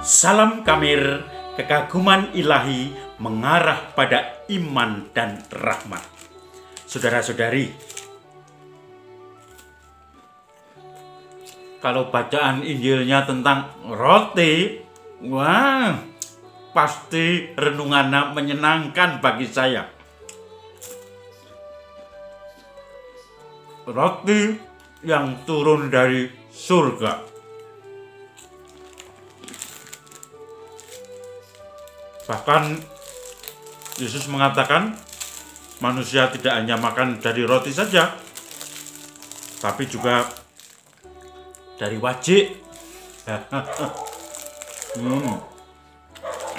Salam Kamir, kekaguman ilahi mengarah pada iman dan rahmat. Saudara-saudari, kalau bacaan Injilnya tentang roti, wah, pasti renungannya menyenangkan bagi saya. Roti yang turun dari surga. Bahkan Yesus mengatakan manusia tidak hanya makan dari roti saja, tapi juga dari wajik.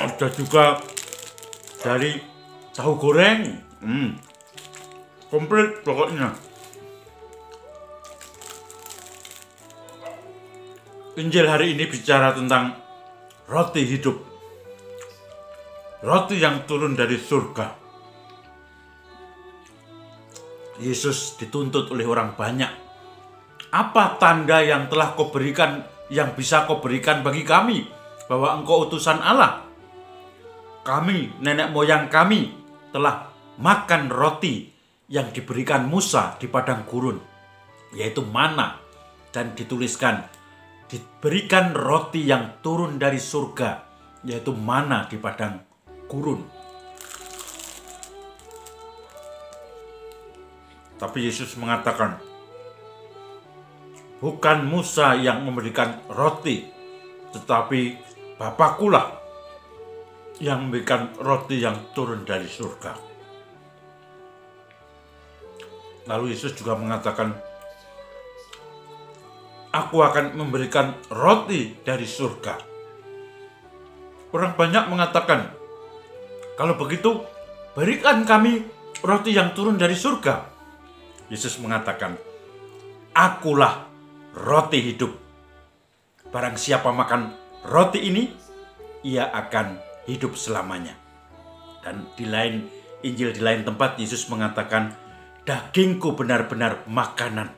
Ada juga dari tahu goreng. Komplit pokoknya. Injil hari ini bicara tentang roti hidup. Roti yang turun dari surga. Yesus dituntut oleh orang banyak. Apa tanda yang telah kau berikan, yang bisa kau berikan bagi kami, bahwa engkau utusan Allah? Kami, nenek moyang kami, telah makan roti yang diberikan Musa di padang gurun, yaitu mana, dan dituliskan, diberikan roti yang turun dari surga, yaitu mana di padang gurun. Tapi Yesus mengatakan, bukan Musa yang memberikan roti, tetapi Bapa-Kulah yang memberikan roti yang turun dari surga. Lalu Yesus juga mengatakan, aku akan memberikan roti dari surga. Orang banyak mengatakan, kalau begitu, berikan kami roti yang turun dari surga. Yesus mengatakan, akulah roti hidup. Barang siapa makan roti ini, ia akan hidup selamanya. Dan di lain Injil, di lain tempat, Yesus mengatakan, dagingku benar-benar makanan,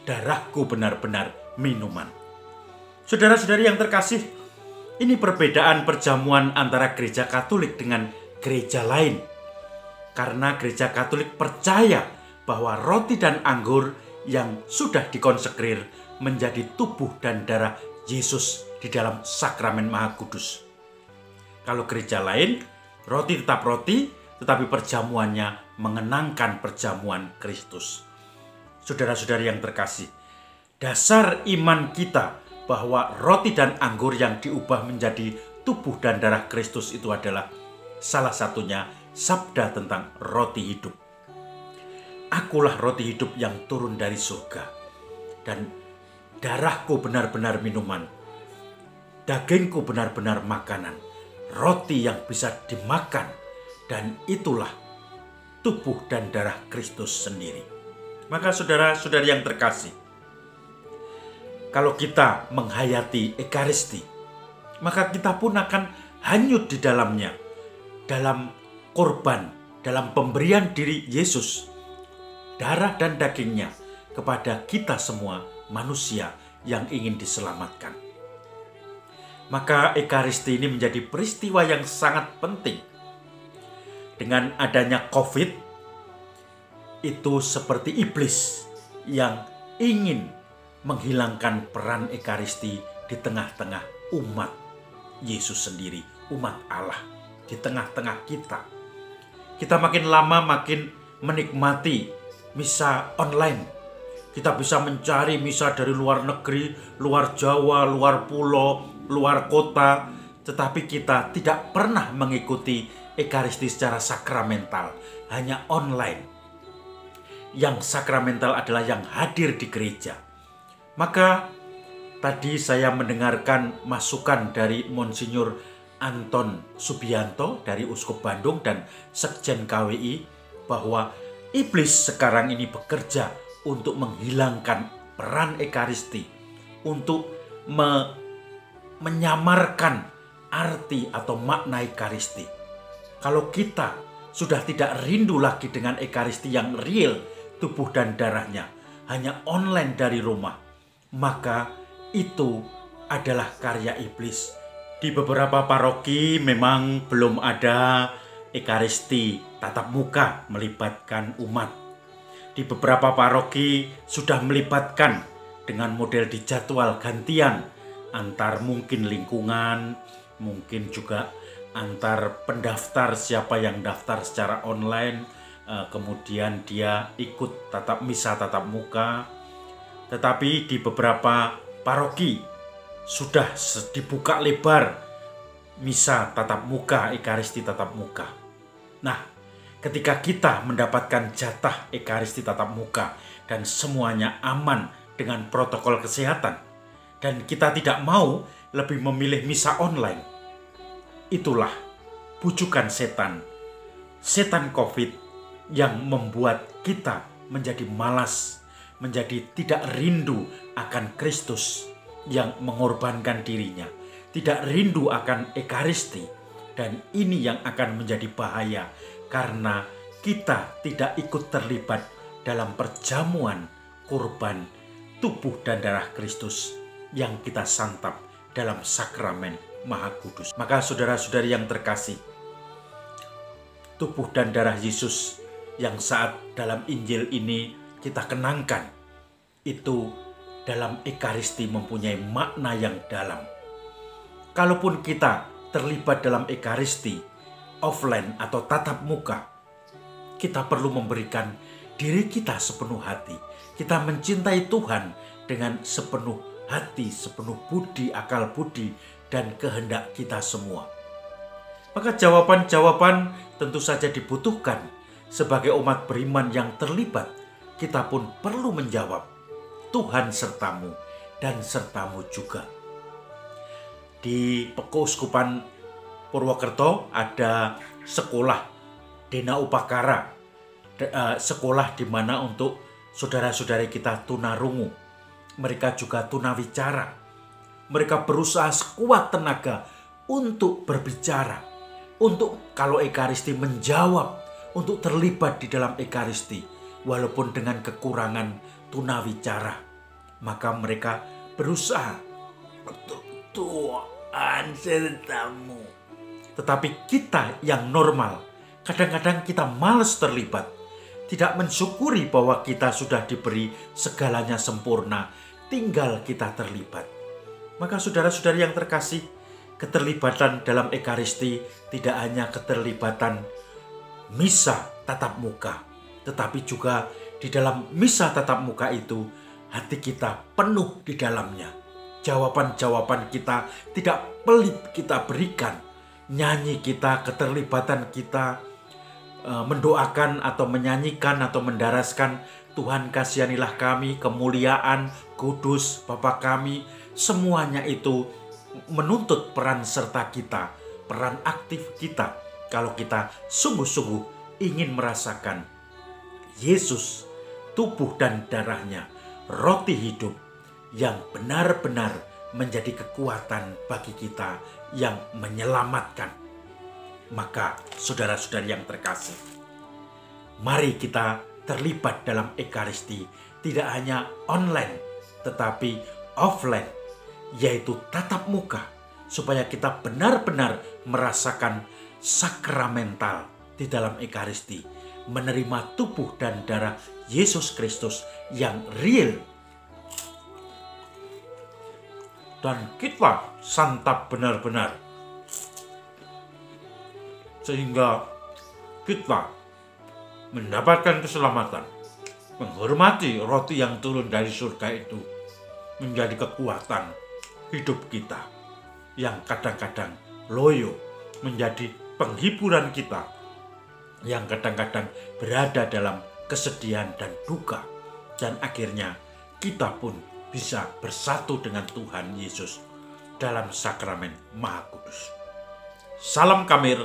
darahku benar-benar minuman. Saudara-saudari yang terkasih, ini perbedaan perjamuan antara gereja Katolik dengan gereja lain. Karena gereja Katolik percaya bahwa roti dan anggur yang sudah dikonsekrir menjadi tubuh dan darah Yesus di dalam sakramen Maha Kudus. Kalau gereja lain, roti tetap roti, tetapi perjamuannya mengenangkan perjamuan Kristus. Saudara-saudari yang terkasih, dasar iman kita bahwa roti dan anggur yang diubah menjadi tubuh dan darah Kristus itu adalah salah satunya sabda tentang roti hidup. Akulah roti hidup yang turun dari surga, dan darahku benar-benar minuman, dagingku benar-benar makanan, roti yang bisa dimakan, dan itulah tubuh dan darah Kristus sendiri. Maka saudara-saudari yang terkasih, kalau kita menghayati Ekaristi, maka kita pun akan hanyut di dalamnya, dalam korban, dalam pemberian diri Yesus, darah dan dagingnya kepada kita semua manusia yang ingin diselamatkan. Maka Ekaristi ini menjadi peristiwa yang sangat penting. Dengan adanya COVID, itu seperti iblis yang ingin menghilangkan peran Ekaristi di tengah-tengah umat Yesus sendiri, umat Allah. Di tengah-tengah kita. Kita makin lama makin menikmati misa online. Kita bisa mencari misa dari luar negeri, luar Jawa, luar pulau, luar kota. Tetapi kita tidak pernah mengikuti Ekaristi secara sakramental, hanya online. Yang sakramental adalah yang hadir di gereja. Maka tadi saya mendengarkan masukan dari Monsinyur Anton Subianto dari Uskup Bandung dan Sekjen KWI bahwa iblis sekarang ini bekerja untuk menghilangkan peran Ekaristi, untuk menyamarkan arti atau makna Ekaristi. Kalau kita sudah tidak rindu lagi dengan Ekaristi yang real, tubuh dan darahnya, hanya online dari rumah, maka itu adalah karya iblis. Di beberapa paroki memang belum ada Ekaristi tatap muka melibatkan umat. Di beberapa paroki sudah melibatkan dengan model dijadwal gantian antar mungkin lingkungan, mungkin juga antar pendaftar siapa yang daftar secara online, kemudian dia ikut misa tatap muka. Tetapi di beberapa paroki sudah dibuka lebar misa tatap muka, Ekaristi tatap muka. Nah, ketika kita mendapatkan jatah Ekaristi tatap muka dan semuanya aman dengan protokol kesehatan, dan kita tidak mau lebih memilih misa online, itulah bujukan setan COVID yang membuat kita menjadi malas, menjadi tidak rindu akan Kristus yang mengorbankan dirinya, tidak rindu akan Ekaristi. Dan ini yang akan menjadi bahaya karena kita tidak ikut terlibat dalam perjamuan kurban tubuh dan darah Kristus yang kita santap dalam sakramen Maha Kudus. Maka saudara-saudari yang terkasih, tubuh dan darah Yesus yang saat dalam Injil ini kita kenangkan, itu dalam Ekaristi mempunyai makna yang dalam. Kalaupun kita terlibat dalam Ekaristi offline atau tatap muka, kita perlu memberikan diri kita sepenuh hati. Kita mencintai Tuhan dengan sepenuh hati, sepenuh budi, akal budi, dan kehendak kita semua. Maka jawaban-jawaban tentu saja dibutuhkan. Sebagai umat beriman yang terlibat, kita pun perlu menjawab, Tuhan sertamu dan sertamu juga. Di Keuskupan Purwokerto ada sekolah Dena Upakara, sekolah di mana untuk saudara-saudari kita tunarungu. Mereka juga tunawicara. Mereka berusaha sekuat tenaga untuk berbicara, untuk kalau Ekaristi menjawab, untuk terlibat di dalam Ekaristi, walaupun dengan kekurangan tunawicara. Maka mereka berusaha untuk Tuhan sertamu. Tetapi kita yang normal, kadang-kadang kita malas terlibat, tidak mensyukuri bahwa kita sudah diberi segalanya sempurna, tinggal kita terlibat. Maka saudara-saudari yang terkasih, keterlibatan dalam Ekaristi tidak hanya keterlibatan misa tatap muka, tetapi juga di dalam misa tatap muka itu hati kita penuh di dalamnya. Jawaban-jawaban kita tidak pelit kita berikan. Nyanyi kita, keterlibatan kita, mendoakan atau menyanyikan atau mendaraskan Tuhan kasihanilah kami, kemuliaan, kudus, Bapa kami. Semuanya itu menuntut peran serta kita, peran aktif kita. Kalau kita sungguh-sungguh ingin merasakan Yesus, tubuh dan darahnya, roti hidup yang benar-benar menjadi kekuatan bagi kita yang menyelamatkan. Maka saudara-saudari yang terkasih, mari kita terlibat dalam Ekaristi tidak hanya online tetapi offline, yaitu tatap muka, supaya kita benar-benar merasakan sakramental di dalam Ekaristi, menerima tubuh dan darah Yesus Kristus yang real, dan kita santap benar-benar, sehingga kita mendapatkan keselamatan. Menghormati roti yang turun dari surga itu menjadi kekuatan hidup kita, yang kadang-kadang loyo menjadi penghiburan kita, yang kadang-kadang berada dalam kesedihan dan duka, dan akhirnya kita pun bisa bersatu dengan Tuhan Yesus dalam sakramen Maha Kudus. Salam Kamir,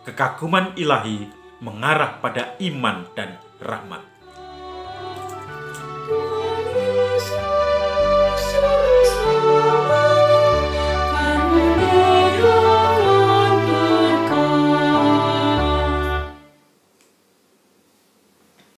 kekaguman ilahi mengarah pada iman dan rahmat.